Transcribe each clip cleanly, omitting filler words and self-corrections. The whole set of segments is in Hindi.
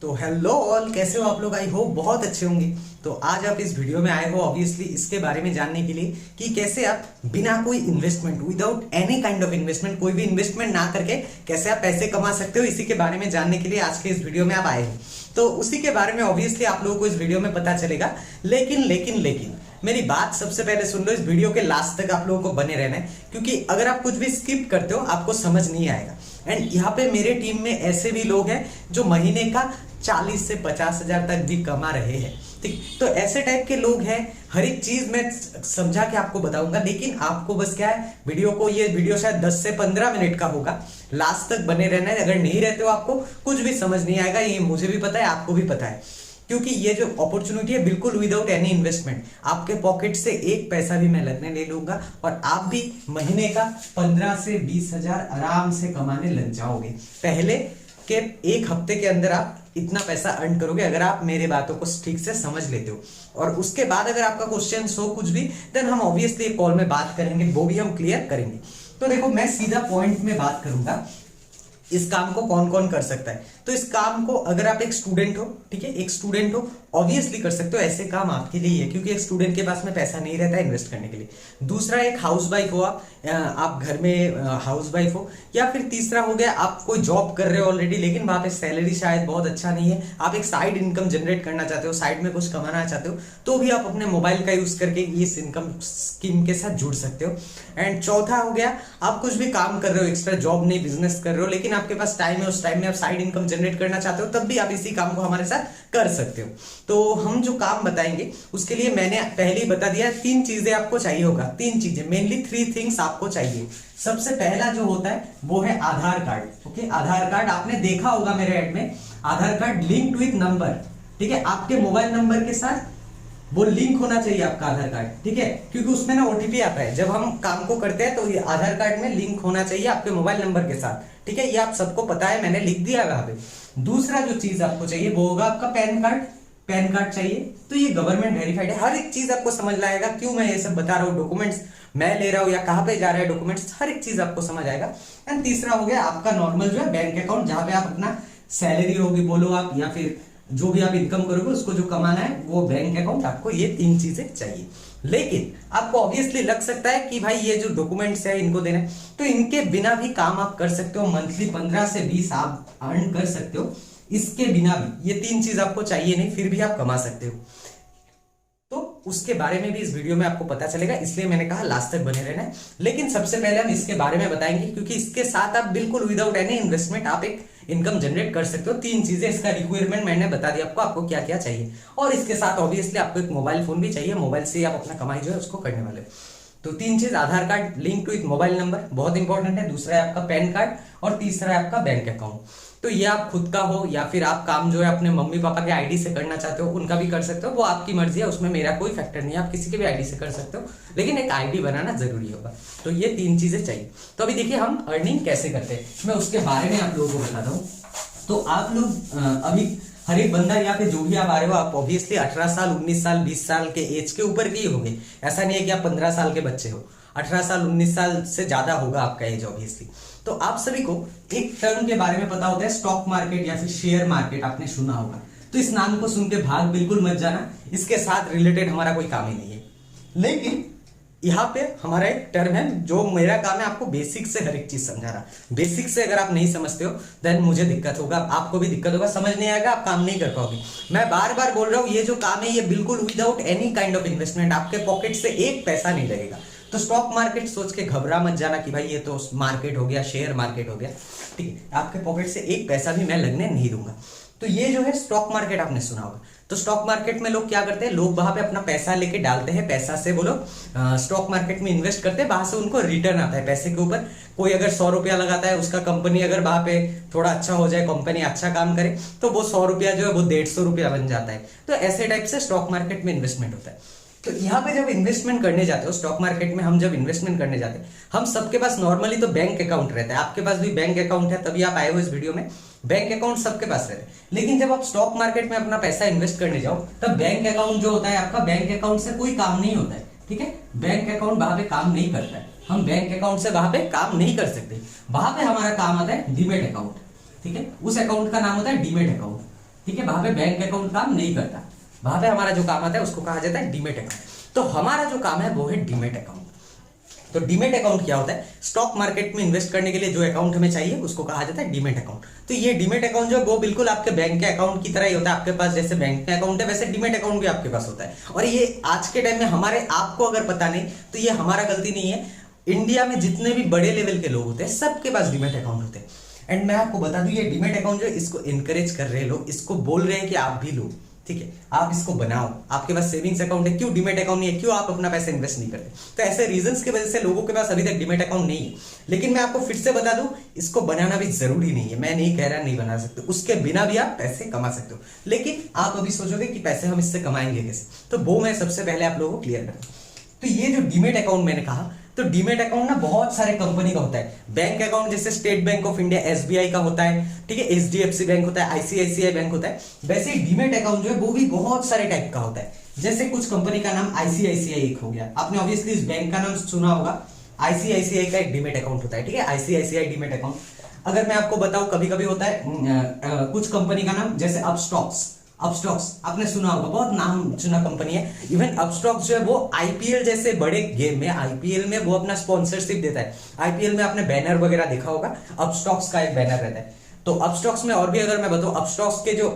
तो हेलो ऑल, कैसे हो आप लोग? आई होप बहुत अच्छे होंगे। तो आज आप इस वीडियो में आए हो ऑब्वियसली इसके बारे में जानने के लिए कि कैसे आप बिना कोई investment, without any kind of investment, कोई भी इन्वेस्टमेंट ना करके कैसे आप पैसे कमा सकते हो, इसी के बारे में जानने के लिए आज के इस वीडियो में आप आए हो। तो उसी के बारे में ऑब्वियसली आप लोगों को इस वीडियो में पता चलेगा। लेकिन मेरी बात सबसे पहले सुन लो, इस वीडियो के लास्ट तक आप लोगों को बने रहना है, क्योंकि अगर आप कुछ भी स्किप करते हो आपको समझ नहीं आएगा। एंड यहाँ पे मेरे टीम में ऐसे भी लोग हैं जो महीने का 40 से 50 हजार तक भी कमा रहे हैं। ठीक, तो ऐसे टाइप के लोग हैं। हर एक चीज मैं समझा के आपको बताऊंगा, लेकिन आपको बस क्या है, ये वीडियो शायद 10 से 15 मिनट का होगा, लास्ट तक बने रहना है। अगर नहीं रहते हो आपको कुछ भी समझ नहीं आएगा, ये मुझे भी पता है, आपको भी पता है, क्योंकि ये जो अपॉर्चुनिटी है बिल्कुल विदाउट एनी इन्वेस्टमेंट, आपके पॉकेट से एक पैसा भी मैं लगने नहीं लूंगा और आप भी महीने का 15 से 20 हजार आराम से कमाने लग जाओगे। पहले के एक हफ्ते के अंदर आप इतना पैसा अर्न करोगे अगर आप मेरे बातों को ठीक से समझ लेते हो। और उसके बाद अगर आपका क्वेश्चन हो कुछ भी, देन हम ऑब्वियसली एक कॉल में बात करेंगे, वो भी हम क्लियर करेंगे। तो देखो, मैं सीधा पॉइंट में बात करूंगा, इस काम को कौन कौन कर सकता है। तो इस काम को अगर आप एक स्टूडेंट हो, ठीक है, एक स्टूडेंट हो, ऑब्वियसली कर सकते हो। ऐसे काम आपके लिए है, क्योंकि एक स्टूडेंट के पास में पैसा नहीं रहता है इन्वेस्ट करने के लिए। दूसरा, एक हाउस वाइफ हो, आप घर में हाउस वाइफ हो, या फिर तीसरा हो गया आप कोई जॉब कर रहे हो ऑलरेडी, लेकिन वहां पे सैलरी शायद बहुत अच्छा नहीं है, आप एक साइड इनकम जनरेट करना चाहते हो, साइड में कुछ कमाना चाहते हो, तो भी आप अपने मोबाइल का यूज करके इस इनकम स्कीम के साथ जुड़ सकते हो। एंड चौथा हो गया, आप कुछ भी काम कर रहे हो, एक्स्ट्रा जॉब नहीं, बिजनेस कर रहे हो, लेकिन आपके पास टाइम है, उस टाइम में आप साइड इनकम जनरेट करना चाहते हो, तब भी आप इसी काम को हमारे साथ कर सकते हो। तो हम जो काम बताएंगे उसके लिए मैंने पहले ही बता दिया, 3 चीजें आपको चाहिए होगा, 3 चीजें, मेनली 3 थिंग्स आपको चाहिए। सबसे पहला जो होता है वो है आधार कार्ड। ओके, आधार कार्ड आपने देखा होगा मेरे ऐड में, आधार कार्ड लिंक्ड विथ नंबर, ठीक है, आपके मोबाइल नंबर के साथ वो लिंक होना चाहिए आपका आधार कार्ड, ठीक है, क्योंकि उसमें ना ओटीपी आता है जब हम काम को करते हैं, तो ये आधार कार्ड में लिंक होना चाहिए आपके मोबाइल नंबर के साथ, ठीक है, ये आप सबको पता है, मैंने लिख दिया है वहां पे। दूसरा जो चीज आपको चाहिए वो होगा आपका पैन कार्ड। पैन कार्ड चाहिए, तो ये गवर्नमेंट वेरीफाइड है, हर एक चीज आपको समझ लाएगा क्यों मैं ये सब बता रहा हूँ, डॉक्यूमेंट्स मैं ले रहा हूँ या कहाँ पे जा रहा है डॉक्यूमेंट्स, हर एक चीज आपको समझ आएगा। एंड तीसरा हो गया आपका नॉर्मल जो है बैंक अकाउंट, जहां पे आप अपना सैलरी होगी बोलो आप, या फिर जो भी आप इनकम करोगे उसको जो कमाना है वो बैंक अकाउंट, आपको ये 3 चीजें चाहिए। लेकिन आपको ऑब्वियसली लग सकता है कि भाई ये जो डॉक्यूमेंट्स है इनको देना है, तो इनके बिना भी काम आप कर सकते हो, मंथली 15 से 20 आप अर्न कर सकते हो, इसके बिना भी, ये 3 चीज आपको चाहिए नहीं, फिर भी आप कमा सकते हो। तो उसके बारे में भी इस वीडियो में आपको पता चलेगा, इसलिए मैंने कहा लास्ट तक बने रहना है। लेकिन सबसे पहले हम इसके बारे में बताएंगे, क्योंकि इसके साथ आप बिल्कुल विदाउट एनी इन्वेस्टमेंट आप एक इनकम जनरेट कर सकते हो। 3 चीजें, इसका रिक्वायरमेंट मैंने बता दिया आपको क्या क्या चाहिए, और इसके साथ ऑब्वियसली आपको एक मोबाइल फोन भी चाहिए, मोबाइल से आप अपना कमाई जो है उसको करने वाले हो। तो 3 चीज, Aadhaar card link to with mobile number, बहुत इंपॉर्टेंट है। दूसरा है आपका पैन कार्ड, और तीसरा है आपका बैंक अकाउंट। तो ये आप खुद का हो या फिर आप काम जो है अपने मम्मी पापा के आईडी से करना चाहते हो, उनका भी कर सकते हो, वो आपकी मर्जी है, उसमें मेरा कोई फैक्टर नहीं है, आप किसी के भी आईडी से कर सकते हो, लेकिन एक आईडी बनाना जरूरी होगा। तो ये 3 चीजें चाहिए। तो अभी देखिए हम अर्निंग कैसे करते हैं, मैं उसके बारे में आप लोगों को बताता हूँ। तो आप लोग अभी हर एक बंदा यहाँ पे जो भी आप आ रहे हो, आप ऑब्वियसली 18 साल 19 साल 20 साल के एज के ऊपर के ही होंगे, ऐसा नहीं है कि आप 15 साल के बच्चे हो, 18 साल 19 साल से ज्यादा होगा आपका एज ऑब्वियसली। तो आप सभी को एक टर्म के बारे में पता होता है, स्टॉक मार्केट या फिर शेयर मार्केट, आपने सुना होगा। तो इस नाम को सुन के भाग बिल्कुल मत जाना, इसके साथ रिलेटेड हमारा कोई काम ही नहीं है। लेकिन यहाँ पे हमारा एक टर्म है, जो मेरा काम है आपको बेसिक से हर एक चीज समझाना। बेसिक से अगर आप नहीं समझते हो देन मुझे दिक्कत होगा, आपको भी दिक्कत होगा, समझ नहीं आएगा, आप काम नहीं कर पाओगे। मैं बार बार बोल रहा हूँ, ये जो काम है ये बिल्कुल without any kind of investment, आपके पॉकेट से एक पैसा नहीं लगेगा। तो स्टॉक मार्केट सोच के घबरा मत जाना कि भाई ये तो मार्केट हो गया, शेयर मार्केट हो गया, ठीक है, आपके पॉकेट से एक पैसा भी मैं लगने नहीं दूंगा। तो ये जो है स्टॉक मार्केट आपने सुना होगा। तो स्टॉक मार्केट में लोग क्या करते हैं, लोग वहां पे अपना पैसा लेके डालते हैं, पैसा से बोलो स्टॉक मार्केट में इन्वेस्ट करते हैं, वहां से उनको रिटर्न आता है पैसे के ऊपर। कोई अगर 100 रुपया लगाता है, उसका कंपनी अगर वहां पे थोड़ा अच्छा हो जाए, कंपनी अच्छा काम करे, तो वो 100 रुपया जो है वो 150 रुपया बन जाता है। तो ऐसे टाइप से स्टॉक मार्केट में इन्वेस्टमेंट होता है। तो यहाँ पे जब इन्वेस्टमेंट करने जाते हो स्टॉक मार्केट में, हम जब इन्वेस्टमेंट करने जाते हैं, हम सबके पास नॉर्मली तो बैंक अकाउंट रहता है, आपके पास भी बैंक अकाउंट है, तभी आप आए हो इस वीडियो में, बैंक अकाउंट सबके पास रहता है। लेकिन जब आप स्टॉक मार्केट में अपना पैसा इन्वेस्ट करने जाओ, तब बैंक अकाउंट जो होता है आपका, बैंक अकाउंट से कोई काम नहीं होता है, ठीक है, बैंक अकाउंट वहां पे काम नहीं करता है, हम बैंक अकाउंट से वहां पे काम नहीं कर सकते। वहां पे हमारा काम आता है डीमेट अकाउंट, ठीक है, उस अकाउंट का नाम होता है डीमेट अकाउंट। ठीक है, वहां पे बैंक अकाउंट काम नहीं करता। वहां पे हमारा जो काम आता है उसको कहा जाता है डीमेट अकाउंट। तो हमारा जो काम है वो है डीमेट अकाउंट। तो डीमेट अकाउंट क्या होता है? स्टॉक मार्केट में इन्वेस्ट करने के लिए जो अकाउंट हमें चाहिए उसको कहा जाता है डीमेट अकाउंट। तो ये डीमेट अकाउंट जो है वो बिल्कुल आपके बैंक के अकाउंट की तरह ही होता है। आपके पास जैसे बैंक में अकाउंट है वैसे डीमेट अकाउंट भी आपके पास होता है। और ये आज के टाइम में हमारे आपको अगर पता नहीं तो ये हमारा गलती नहीं है। इंडिया में जितने भी बड़े लेवल के लोग होते हैं सबके पास डीमेट अकाउंट होते हैं। एंड मैं आपको बता दूं ये डीमेट अकाउंट जो है इसको इनकरेज कर रहे हैं लोग, इसको बोल रहे हैं कि आप भी लो, ठीक है, आप इसको बनाओ। आपके पास सेविंग्स अकाउंट है, क्यों डीमेट अकाउंट नहीं है? क्यों आप अपना पैसा इन्वेस्ट नहीं करते? तो ऐसे रीजंस की वजह से लोगों के पास अभी तक डीमेट अकाउंट नहीं है। लेकिन मैं आपको फिर से बता दूं इसको बनाना भी जरूरी नहीं है। मैं नहीं कह रहा नहीं बना सकते, उसके बिना भी आप पैसे कमा सकते हो। लेकिन आप अभी सोचोगे कि पैसे हम इससे कमाएंगे कैसे, तो वो मैं सबसे पहले आप लोगों को क्लियर करूँ। तो ये जो डीमेट अकाउंट मैंने कहा, तो डीमेट अकाउंट ना बहुत सारे कंपनी का होता है। बैंक अकाउंट जैसे state bank of India SBI का होता है, ठीक है, एचडीएफसी बैंक होता है, आईसीआईसीआई बैंक होता है। वैसे ही डीमेट अकाउंट जो है वो भी बहुत सारे टाइप का होता है। जैसे कुछ कंपनी का नाम आईसीआईसीआई एक हो गया, आपने ऑब्वियसली इस बैंक का नाम सुना होगा। आईसीआईसीआई का एक डीमेट अकाउंट होता है, ठीक है, आईसीआईसीआई डीमेट अकाउंट। अगर मैं आपको बताऊं कभी कभी होता है कुछ कंपनी का नाम जैसे अपस्टॉक्स, अपस्टॉक्स आपने सुना होगा, बहुत नाम सुना कंपनी है। इवन अपस्टॉक्स जो है वो आईपीएल जैसे बड़े गेम में, आईपीएल में वो अपना स्पॉन्सरशिप देता है। आईपीएल में आपने बैनर वगैरह देखा होगा, अपस्टॉक्स का एक बैनर रहता है। तो अपस्टॉक्स में और भी अगर मैं बताऊं अपस्टॉक्स के जो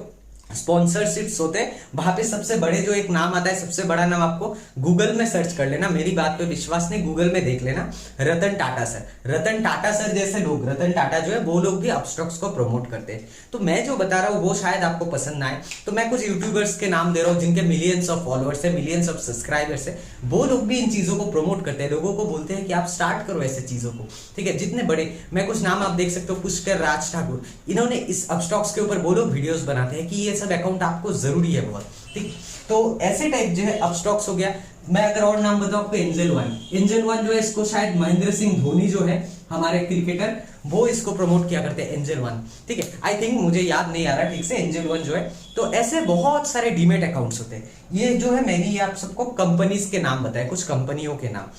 स्पॉन्सरशिप्स होते हैं वहां पे सबसे बड़े जो एक नाम आता है, सबसे बड़ा नाम आपको गूगल में सर्च कर लेना, मेरी बात पे विश्वास नहीं, गूगल में देख लेना, रतन टाटा सर। रतन टाटा सर जैसे लोग, रतन टाटा जो है वो लोग भी अपस्टॉक्स को प्रमोट करते हैं। तो मैं जो बता रहा हूँ वो शायद आपको पसंद ना आए, तो मैं कुछ यूट्यूबर्स के नाम दे रहा हूँ जिनके मिलियंस ऑफ फॉलोअर्स है, मिलियंस ऑफ सब्सक्राइबर्स है। वो लोग भी इन चीजों को प्रमोट करते हैं, लोगों को बोलते हैं कि आप स्टार्ट करो ऐसे चीजों को, ठीक है। जितने बड़े, मैं कुछ नाम आप देख सकते हो, पुष्कर राज ठाकुर, इन्होंने इस अपस्टॉक्स के ऊपर वो लोग वीडियोस बनाते हैं कि ये सब अकाउंट आपको जरूरी है बहुत, ठीक। तो ऐसे टाइप जो है अपस्टॉक्स हो गया। मैं अगर और नाम बताऊं आपको, एंजल वन, एंजल वन जो है इसको शायद महेंद्र सिंह धोनी जो है हमारे क्रिकेटर, वो इसको प्रमोट किया करते हैं, एंजल वन, ठीक है। आई थिंक मुझे याद नहीं आ रहा ठीक से, एंजल वन जो है। तो ऐसे बहुत सारे डीमेट अकाउंट्स होते हैं। ये जो है मैंने ये आप सबको कंपनीज के नाम बताए, कुछ कंपनियों के नाम।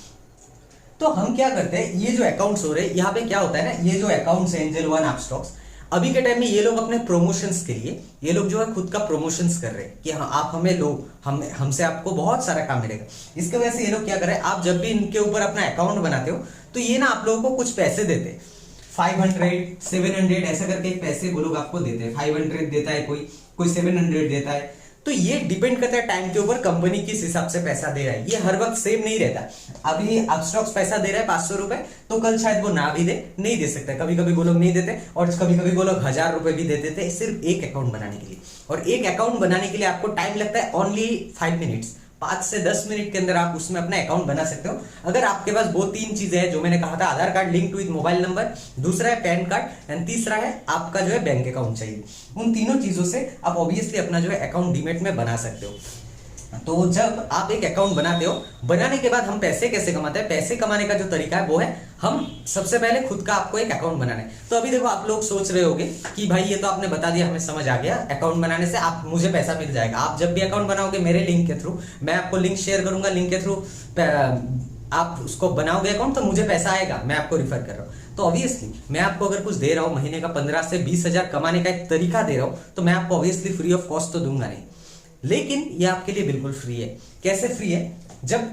तो हम क्या करते हैं, ये जो अकाउंट्स हो रहे हैं यहाँ पे क्या होता है ना, ये जो अकाउंट्स है एंजल वन, अपस्टॉक्स, अभी के टाइम में ये लोग अपने प्रमोशंस के लिए, ये लोग जो है खुद का प्रमोशंस कर रहे हैं कि हाँ आप हमें लो, हमसे आपको बहुत सारा काम मिलेगा। इसके वजह से ये लोग क्या कर रहे हैं, आप जब भी इनके ऊपर अपना अकाउंट बनाते हो तो ये ना आप लोगों को कुछ पैसे देते हैं, 500 700 ऐसा करके पैसे वो लोग आपको देते हैं। 500 देता है कोई 700 देता है। तो ये डिपेंड करता है टाइम के ऊपर, कंपनी किस हिसाब से पैसा दे रहा है, ये हर वक्त सेम नहीं रहता। अभी अपस्टॉक्स पैसा दे रहा है 500 रुपए, तो कल शायद वो ना भी दे, नहीं दे सकता, कभी कभी वो लोग नहीं देते, और कभी कभी वो लोग 1000 रुपए भी दे देते हैं सिर्फ एक अकाउंट बनाने के लिए। और एक अकाउंट बनाने के लिए आपको टाइम लगता है ओनली 5 मिनट्स, 5 से 10 मिनट के अंदर आप उसमें अपना अकाउंट बना सकते हो। अगर आपके पास वो 3 चीजें हैं जो मैंने कहा था, Aadhaar card link to mobile number, दूसरा है पैन कार्ड, एंड तीसरा है आपका जो है बैंक अकाउंट चाहिए। उन तीनों चीजों से आप ऑब्वियसली अपना जो है अकाउंट डीमेट में बना सकते हो। तो जब आप एक अकाउंट बनाते हो, बनाने के बाद हम पैसे कैसे कमाते हैं, पैसे कमाने का जो तरीका है वो है, हम सबसे पहले खुद का आपको एक अकाउंट बनाना है। तो अभी देखो आप लोग सोच रहे होंगे कि भाई ये तो आपने बता दिया, हमें समझ आ गया, अकाउंट बनाने से आप मुझे पैसा मिल जाएगा। आप जब भी अकाउंट बनाओगे मेरे लिंक के थ्रू, मैं आपको लिंक शेयर करूंगा, लिंक के थ्रू आप उसको बनाओगे अकाउंट तो मुझे पैसा आएगा, मैं आपको रिफर कर रहा हूँ। तो ऑब्वियसली मैं आपको अगर कुछ दे रहा हूँ, महीने का 15 से 20 हजार कमाने का एक तरीका दे रहा हूँ, तो मैं आपको ऑब्वियसली फ्री ऑफ कॉस्ट तो दूंगा नहीं, लेकिन ये आपके लिए बिल्कुल फ्री है। कैसे फ्री है, जब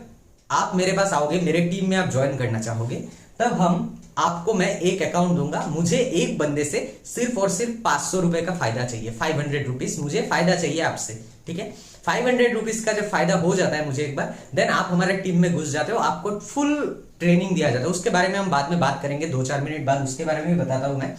आप मेरे पास आओगे, मेरे टीम में आप ज्वाइन करना चाहोगे, तब हम आपको मैं एक अकाउंट दूंगा। मुझे एक बंदे से सिर्फ और सिर्फ 500 रुपए का फायदा चाहिए, 500 रुपीज मुझे फायदा चाहिए आपसे, ठीक है। 500 रुपीज का जब फायदा हो जाता है मुझे एक बार, देन आप हमारे टीम में घुस जाते हो, आपको फुल ट्रेनिंग दिया जाता है। उसके बारे में हम बाद में बात करेंगे, 2-4 मिनट बाद उसके बारे में भी बताता हूं मैं।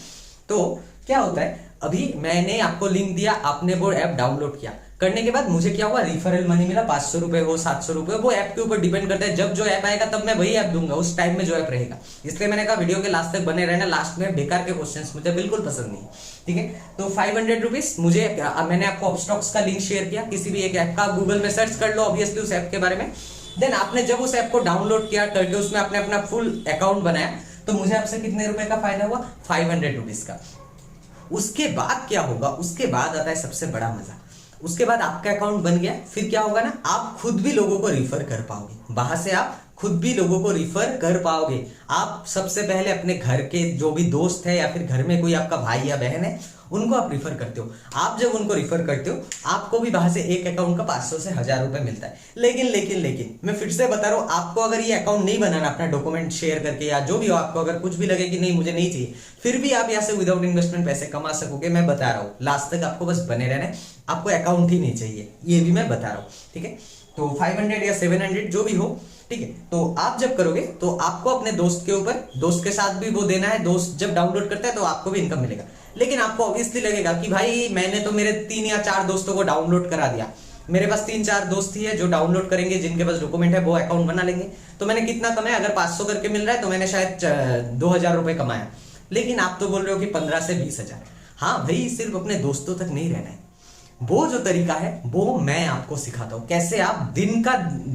तो क्या होता है, अभी मैंने आपको लिंक दिया, आपने वो ऐप डाउनलोड किया, करने के बाद मुझे क्या हुआ, रिफरल मनी मिला, 500 रुपए हो 700 रुपए, वो ऐप के ऊपर डिपेंड करता है। जब जो ऐप आएगा तब मैं वही ऐप दूंगा, उस टाइम में जो ऐप रहेगा। इसलिए मैंने कहा वीडियो के लास्ट तक बने रहना, लास्ट में बेकार के क्वेश्चंस मुझे बिल्कुल पसंद नहीं, ठीक है। तो 500 रुपीज मुझे, मैंने आपको अपस्टॉक्स का लिंक शेयर किया, किसी भी एक ऐप का गूगल में सर्च कर लो ऑब्वियसली उस ऐप के बारे में। देन आपने जब उस ऐप को डाउनलोड किया, करके उसमें आपने अपना फुल अकाउंट बनाया, तो मुझे आपसे कितने रुपए का फायदा हुआ, 500 रुपीज का। उसके बाद क्या होगा, उसके बाद आता है सबसे बड़ा मजा। उसके बाद आपका अकाउंट बन गया, फिर क्या होगा ना, आप खुद भी लोगों को रिफर कर पाओगे, वहां से आप खुद भी लोगों को रिफर कर पाओगे। आप सबसे पहले अपने घर के जो भी दोस्त है, या फिर घर में कोई आपका भाई या बहन है, उनको आप रिफर करते हो। आप जब उनको रिफर करते हो आपको भी वहां से एक अकाउंट का 500 से 1000 रुपए मिलता है। लेकिन मैं फिर से बता रहा हूं, आपको अगर ये अकाउंट नहीं बनाना अपना डॉक्यूमेंट शेयर करके या जो भी हो, आपको अगर कुछ भी लगे कि नहीं मुझे नहीं चाहिए, फिर भी आप यहाँ से विदाउट इन्वेस्टमेंट पैसे कमा सकोगे। मैं बता रहा हूँ लास्ट तक आपको बस बने रहना है, आपको अकाउंट ही नहीं चाहिए, ये भी मैं बता रहा हूँ। ठीक है, तो 500 या 700 जो भी हो, ठीक है, तो आप जब करोगे तो आपको अपने दोस्त के ऊपर, दोस्त के साथ भी वो देना है, दोस्त जब डाउनलोड करता है तो आपको भी इनकम मिलेगा। लेकिन आपको ऑब्वियसली लगेगा कि भाई मैंने तो मेरे 3 या 4 दोस्तों को डाउनलोड करा दिया, मेरे पास 3-4 दोस्त ही है जो डाउनलोड करेंगे, जिनके पास डॉक्यूमेंट है वो अकाउंट बना लेंगे, तो मैंने कितना कमाया, अगर 500 करके मिल रहा है तो मैंने शायद 2000 रुपए कमाया। लेकिन आप तो बोल रहे हो कि 15 से 20,000। हाँ भाई, सिर्फ अपने दोस्तों तक नहीं रहना है, वो जो तरीका है वो मैं आपको सिखाता हूं, कैसे आप दिन का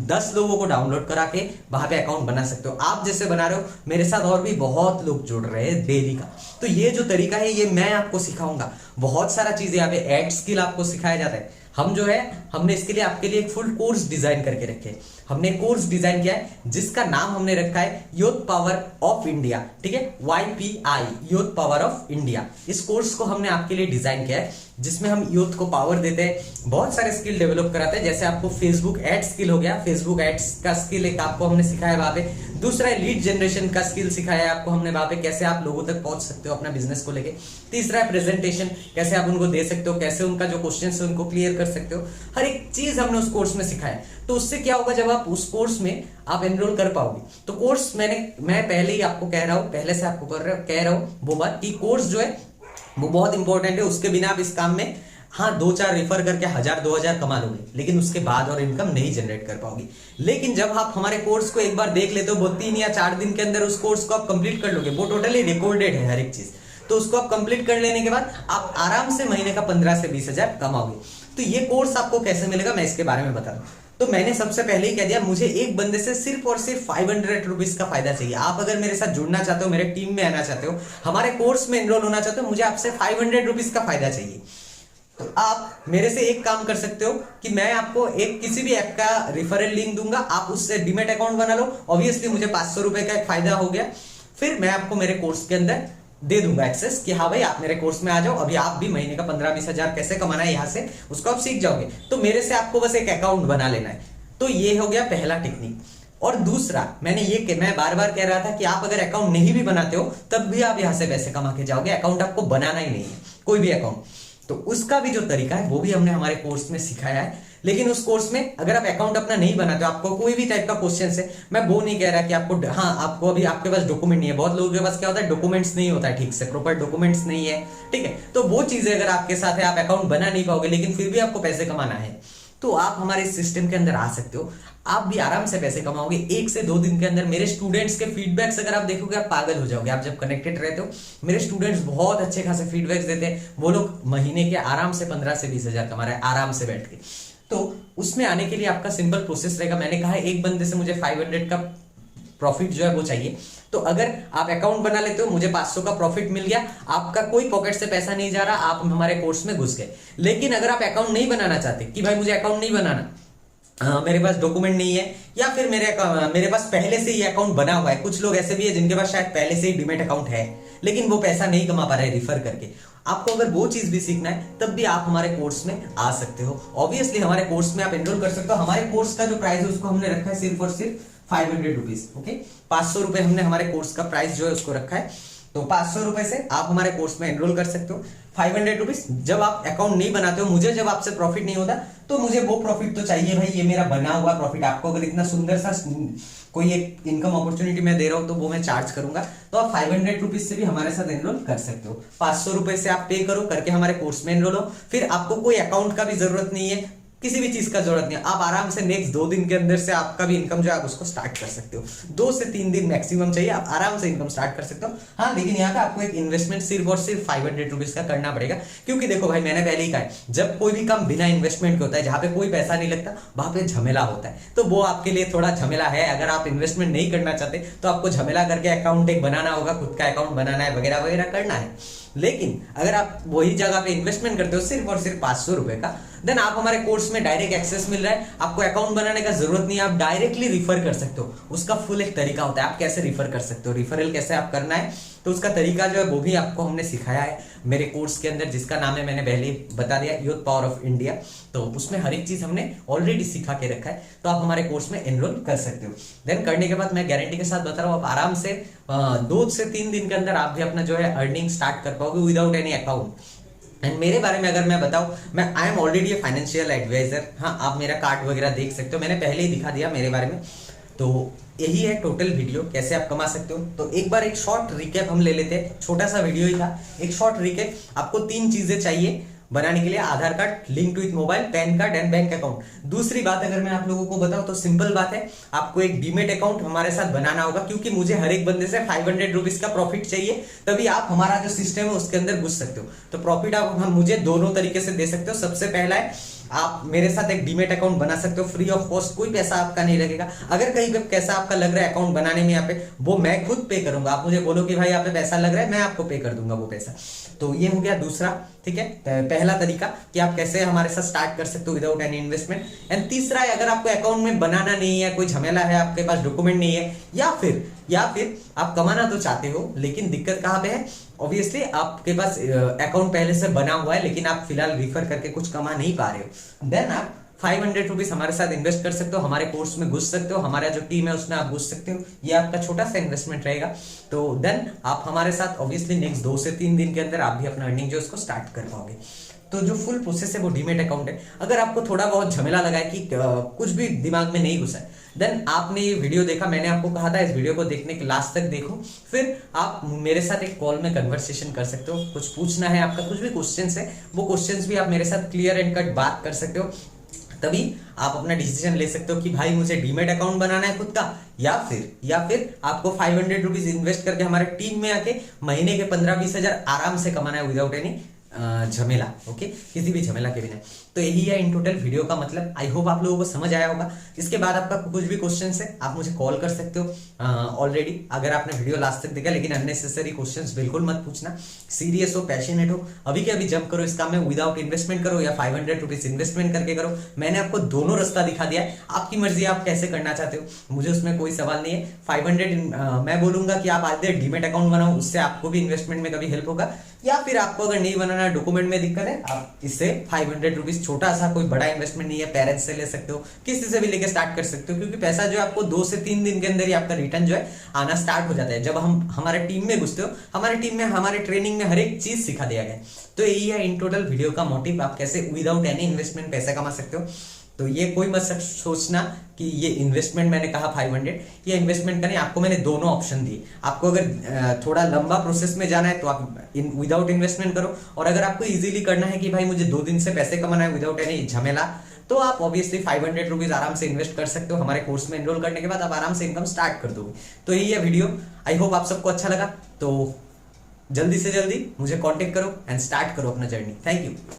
10 लोगों को डाउनलोड करा के वहां पे अकाउंट बना सकते हो। आप जैसे बना रहे हो, मेरे साथ और भी बहुत लोग जुड़ रहे हैं डेली का। तो ये जो तरीका है ये मैं आपको सिखाऊंगा। बहुत सारा चीज यहाँ पे एड स्किल आपको सिखाया जाता है। हम जो है, हमने इसके लिए आपके लिए एक फुल कोर्स डिजाइन करके रखे हैं। हमने कोर्स डिजाइन किया है जिसका नाम हमने रखा है यूथ पावर ऑफ इंडिया। ठीक है, YPI, youth power of India. इस कोर्स को हमने आपके लिए डिजाइन किया है जिसमें हम यूथ को पावर देते हैं, बहुत सारे स्किल डेवलप कराते हैं। जैसे आपको फेसबुक एड स्किल हो गया, फेसबुक एड्स का स्किल एक आपको हमने सिखाया वहां पे। दूसरा है लीड जनरेशन का स्किल सिखाया है आपको हमने वहां पे, कैसे आप लोगों तक पहुंच सकते हो अपना बिजनेस को लेके। तीसरा है प्रेजेंटेशन, कैसे आप उनको दे सकते हो, कैसे उनका जो क्वेश्चन है उनको क्लियर कर सकते हो। हर एक चीज हमने उस कोर्स में सिखाया। तो उससे क्या होगा, जब आप उस कोर्स में आप एनरोल कर पाओगे तो कोर्स मैं पहले ही आपको कह रहा हूं, पहले से आपको कह रहा हूं वो बात कि कोर्स जो है वो बहुत इंपॉर्टेंट है। उसके बिना आप इस काम में, हाँ 2-4 रिफर करके 1000-2000 कमा लोगे, लेकिन उसके बाद और इनकम नहीं जनरेट कर पाओगे। लेकिन जब आप हमारे कोर्स को एक बार देख लेते हो, वो 3 या 4 दिन के अंदर उस कोर्स को आप कंप्लीट कर लोगे। वो टोटली रिकॉर्डेड है हर एक चीज। तो उसको आप कंप्लीट कर लेने के बाद आप आराम से महीने का 15 से 20,000 कमाओगे। तो ये कोर्स आपको कैसे मिलेगा मैं इसके बारे में बता रहा हूं। तो मैंने सबसे पहले ही कह दिया, मुझे एक बंदे से सिर्फ और सिर्फ 500 रुपीज का फायदा चाहिए। आप अगर मेरे साथ जुड़ना चाहते हो, मेरे टीम में आना चाहते हो, हमारे कोर्स में एनरोल होना चाहते हो, मुझे आपसे 500 रुपीज का फायदा चाहिए। तो आप मेरे से एक काम कर सकते हो कि मैं आपको एक किसी भी ऐप का रिफरल लिंक दूंगा, आप उससे डीमेट अकाउंट बना लो। ऑब्वियसली मुझे 500 रुपए का एक फायदा हो गया। फिर मैं आपको मेरे कोर्स के अंदर दे दूंगा एक्सेस कि हाँ भाई आप मेरे कोर्स में आ जाओ, अभी आप भी महीने का 15-20,000 कैसे कमाना है यहाँ से उसको आप सीख जाओगे। तो मेरे से आपको बस एक अकाउंट बना लेना है। तो ये हो गया पहला टेक्निक। और दूसरा, मैं बार बार कह रहा था कि आप अगर अकाउंट नहीं भी बनाते हो तब भी आप यहां से पैसे कमा के जाओगे। अकाउंट आपको बनाना ही नहीं है, कोई भी अकाउंट। तो उसका भी जो तरीका है वो भी हमने हमारे कोर्स में सिखाया है। लेकिन उस कोर्स में अगर आप अकाउंट अपना नहीं बनाते हो, आपको कोई भी टाइप का क्वेश्चन है, मैं वो नहीं कह रहा कि आपको, हाँ आपको अभी आपके पास डॉक्यूमेंट नहीं है। बहुत लोगों के पास क्या होता है, डॉक्यूमेंट्स नहीं होता है ठीक से, प्रॉपर डॉक्यूमेंट्स नहीं है। ठीक है, तो वो चीजें अगर आपके साथ है, आप अकाउंट बना नहीं पाओगे लेकिन फिर भी आपको पैसे कमाना है, तो आप हमारे सिस्टम के अंदर आ सकते हो। आप भी आराम से पैसे कमाओगे 1 से 2 दिन के अंदर। मेरे स्टूडेंट्स के फीडबैक्स अगर आप देखोगे आप पागल हो जाओगे। आप जब कनेक्टेड रहते हो, मेरे स्टूडेंट्स बहुत अच्छे खासे फीडबैक्स देते हैं। वो लोग महीने के आराम से 15 से 20,000 कमा रहे हैं आराम से बैठ के। तो उसमें आने के लिए आपका सिंपल प्रोसेस रहेगा। मैंने कहा एक बंदे से मुझे 500 का प्रॉफिट जो है वो चाहिए। तो अगर आप अकाउंट बना लेते हो, मुझे 500 का प्रॉफिट मिल गया, आपका कोई पॉकेट से पैसा नहीं जा रहा, आप हमारे कोर्स में घुस गए। लेकिन अगर आप अकाउंट नहीं बनाना चाहते कि भाई मुझे अकाउंट नहीं बनाना, मेरे पास डॉक्यूमेंट नहीं है, या फिर मेरे पास पहले से ही अकाउंट बना हुआ है। कुछ लोग ऐसे भी है जिनके पास शायद पहले से ही डीमेट अकाउंट है लेकिन वो पैसा नहीं कमा पा रहे रिफर करके। आपको अगर वो चीज भी सीखना है तब भी आप हमारे कोर्स में आ सकते हो। ऑब्वियसली हमारे कोर्स में आप एनरोल कर सकते हो। हमारे कोर्स का जो प्राइस है उसको हमने रखा है सिर्फ और सिर्फ 500 रुपीज। ओके, 500 रुपए हमने हमारे कोर्स का प्राइस जो है उसको रखा है। तो 500 रुपए से आप हमारे कोर्स में एनरोल कर सकते हो। 500 रुपीज जब आप अकाउंट नहीं बनाते हो, मुझे जब आपसे प्रॉफिट नहीं होता तो मुझे वो प्रॉफिट तो चाहिए भाई, ये मेरा बना हुआ प्रॉफिट। आपको अगर इतना सुंदर सा कोई एक इनकम अपॉर्चुनिटी मैं दे रहा हूं तो वो मैं चार्ज करूंगा। तो आप 500 रुपीज से भी हमारे साथ एनरोल कर सकते हो। 500 रुपए से आप पे करो, करके हमारे कोर्स में एनरोल हो। फिर आपको कोई अकाउंट का भी जरूरत नहीं है, किसी भी चीज का जरूरत नहीं है। आप आराम से नेक्स्ट 2 दिन के अंदर से आपका भी इनकम जो है आप उसको स्टार्ट कर सकते हो। 2 से 3 दिन मैक्सिमम चाहिए, आप आराम से इनकम स्टार्ट कर सकते हो। हाँ, लेकिन यहाँ पे आपको एक इन्वेस्टमेंट सिर्फ और सिर्फ 500 रुपीज का करना पड़ेगा। क्योंकि देखो भाई, मैंने पहले ही कहा है, जब कोई भी काम बिना इन्वेस्टमेंट के होता है, जहां पे कोई पैसा नहीं लगता, वहां पे झमेला होता है। तो वो आपके लिए थोड़ा झमेला है। अगर आप इन्वेस्टमेंट नहीं करना चाहते तो आपको झमेला करके अकाउंट एक बनाना होगा, खुद का अकाउंट बनाना है, वगैरह वगैरह करना है। लेकिन अगर आप वही जगह पे इन्वेस्टमेंट करते हो सिर्फ और सिर्फ 500 रुपए का, देन आप हमारे कोर्स में डायरेक्ट एक्सेस मिल रहा है। आपको अकाउंट बनाने का जरूरत नहीं है, आप डायरेक्टली रिफर कर सकते हो। उसका फुल एक तरीका होता है, आप कैसे रिफर कर सकते हो, रिफरल कैसे आप करना है, तो उसका तरीका जो है वो भी आपको हमने सिखाया है। मेरे कोर्स के अंदर, जिसका नाम है मैंने पहले बता दिया, यूथ पावर ऑफ इंडिया। तो उसमें हर एक चीज हमने ऑलरेडी सिखा के रखा है, तो आप हमारे कोर्स में एनरोल कर सकते हो। देन करने के बाद मैं गारंटी के साथ बता रहा हूँ, आप आराम से 2 से 3 दिन के अंदर आप भी अपना जो है अर्निंग स्टार्ट कर पाओगे विदाउट एनी अकाउंट। एंड मेरे बारे में अगर मैं बताऊं, मैं I am already a financial adviser. हाँ, आप मेरा कार्ड वगैरह देख सकते हो, मैंने पहले ही दिखा दिया मेरे बारे में। तो यही है टोटल वीडियो, कैसे आप कमा सकते हो। तो एक बार एक शॉर्ट रिकैप हम ले लेते हैं, छोटा सा वीडियो ही था, एक शॉर्ट रिकैप। आपको 3 चीजें चाहिए बनाने के लिए: Aadhaar card, link to with mobile, PAN card and bank account. दूसरी बात अगर मैं आप लोगों को बताऊं तो सिंपल बात है, आपको एक डीमेट अकाउंट हमारे साथ बनाना होगा, क्योंकि मुझे हर एक बंदे से 500 रुपीज का प्रॉफिट चाहिए, तभी आप हमारा जो सिस्टम है उसके अंदर घुस सकते हो। तो प्रॉफिट आप हम मुझे दोनों तरीके से दे सकते हो। सबसे पहला है, आप मेरे साथ एक डीमेट अकाउंट बना सकते हो फ्री ऑफ कॉस्ट, कोई पैसा आपका नहीं लगेगा। अगर कहीं पे पैसा आपका लग रहा है अकाउंट बनाने में, यहाँ पे वो मैं खुद पे करूंगा। आप मुझे बोलो कि भाई यहाँ पे पैसा लग रहा है, मैं आपको पे कर दूंगा वो पैसा। तो ये हो गया दूसरा, ठीक है, पहला तरीका कि आप कैसे हमारे साथ स्टार्ट कर सकते हो विदाउट एनी इन्वेस्टमेंट। एंड तीसरा है, अगर आपको अकाउंट में बनाना नहीं है, कोई झमेला है, आपके पास डॉक्यूमेंट नहीं है, या फिर आप कमाना तो चाहते हो लेकिन दिक्कत कहाँ पे है, ऑब्वियसली आपके पास अकाउंट पहले से बना हुआ है लेकिन आप फिलहाल रिफर करके कुछ कमा नहीं पा रहे हो, देन आप 500 रुपीज हमारे साथ इन्वेस्ट कर सकते हो, हमारे कोर्स में घुस सकते हो, हमारा जो टीम है उसमें आप घुस सकते हो। ये आपका छोटा सा इन्वेस्टमेंट रहेगा। तो देन आप हमारे साथ ऑब्वियसली नेक्स्ट 2 से 3 दिन के अंदर आप भी अपना अर्निंग जो उसको स्टार्ट कर पाओगे। तो जो फुल प्रोसेस है वो डीमेट अकाउंट है। अगर आपको थोड़ा बहुत झमेला लगा है कि कुछ भी दिमाग में नहीं घुसा है, देन आपने ये वीडियो देखा, मैंने आपको कहा था इस वीडियो को देखने के लास्ट तक देखो, फिर आप मेरे साथ एक कॉल में कन्वर्सेशन कर सकते हो। कुछ पूछना है आपका, कुछ भी क्वेश्चंस है, वो क्वेश्चंस भी आप मेरे साथ क्लियर एंड कट बात कर सकते हो। तभी आप अपना डिसीजन ले सकते हो कि भाई मुझे डीमेट अकाउंट बनाना है खुद का, या फिर आपको 500 रुपीज इन्वेस्ट करके हमारे टीम में आके महीने के 15-20 हजार आराम से कमाना है विदाउट एनी झमेला। ओके, किसी भी झमेला के बिना। तो यही है इन टोटल वीडियो का मतलब। आई होप आप लोगों को समझ आया होगा। इसके बाद आपका कुछ भी क्वेश्चंस है आप मुझे कॉल कर सकते हो ऑलरेडी, अगर आपने वीडियो लास्ट तक देखा। लेकिन अननेसेसरी क्वेश्चंस बिल्कुल मत पूछना, सीरियस हो, पैशनेट हो, अभी के अभी जंप करो इस काम में, विदाउट इन्वेस्टमेंट करो या 500 रुपीज इन्वेस्टमेंट करके करो। मैंने आपको दोनों रास्ता दिखा दिया है, आपकी मर्जी आप कैसे करना चाहते हो, मुझे उसमें कोई सवाल नहीं है। 500 मैं बोलूंगा कि आप आज डीमेट अकाउंट बनाओ, उससे आपको भी इन्वेस्टमेंट में कभी हेल्प होगा। या फिर आपको अगर नहीं बनाना, डॉक्यूमेंट में दिक्कत है, आप इससे 500 रुपीज, छोटा सा कोई बड़ा इन्वेस्टमेंट नहीं है, पेरेंट्स से ले सकते हो, किसी से भी लेके स्टार्ट कर सकते हो। क्योंकि पैसा जो है आपको 2 से 3 दिन के अंदर ही आपका रिटर्न जो है आना स्टार्ट हो जाता है। जब हम हमारे टीम में घुसते हो, हमारे टीम में हमारे ट्रेनिंग में हर एक चीज सिखा दिया गया। तो यही है इन टोटल वीडियो का मोटिव, आप कैसे विदाउट एनी इन्वेस्टमेंट पैसा कमा सकते हो। तो ये कोई मत सोचना कि ये इन्वेस्टमेंट मैंने कहा 500, ये इन्वेस्टमेंट करनी, आपको मैंने दोनों ऑप्शन दिए। आपको अगर थोड़ा लंबा प्रोसेस में जाना है तो आप विदाउट इन्वेस्टमेंट करो, और अगर आपको इजीली करना है कि भाई मुझे 2 दिन से पैसे कमाना है विदाउट एनी झमेला, तो आप ऑब्वियसली 500 रुपीज आराम से इन्वेस्ट कर सकते हो। हमारे कोर्स में एनरोल करने के बाद आप आराम से इनकम स्टार्ट कर दोगे। तो यही है वीडियो, आई होप आप सबको अच्छा लगा। तो जल्दी से जल्दी मुझे कॉन्टेक्ट करो एंड स्टार्ट करो अपना जर्नी। Thank you.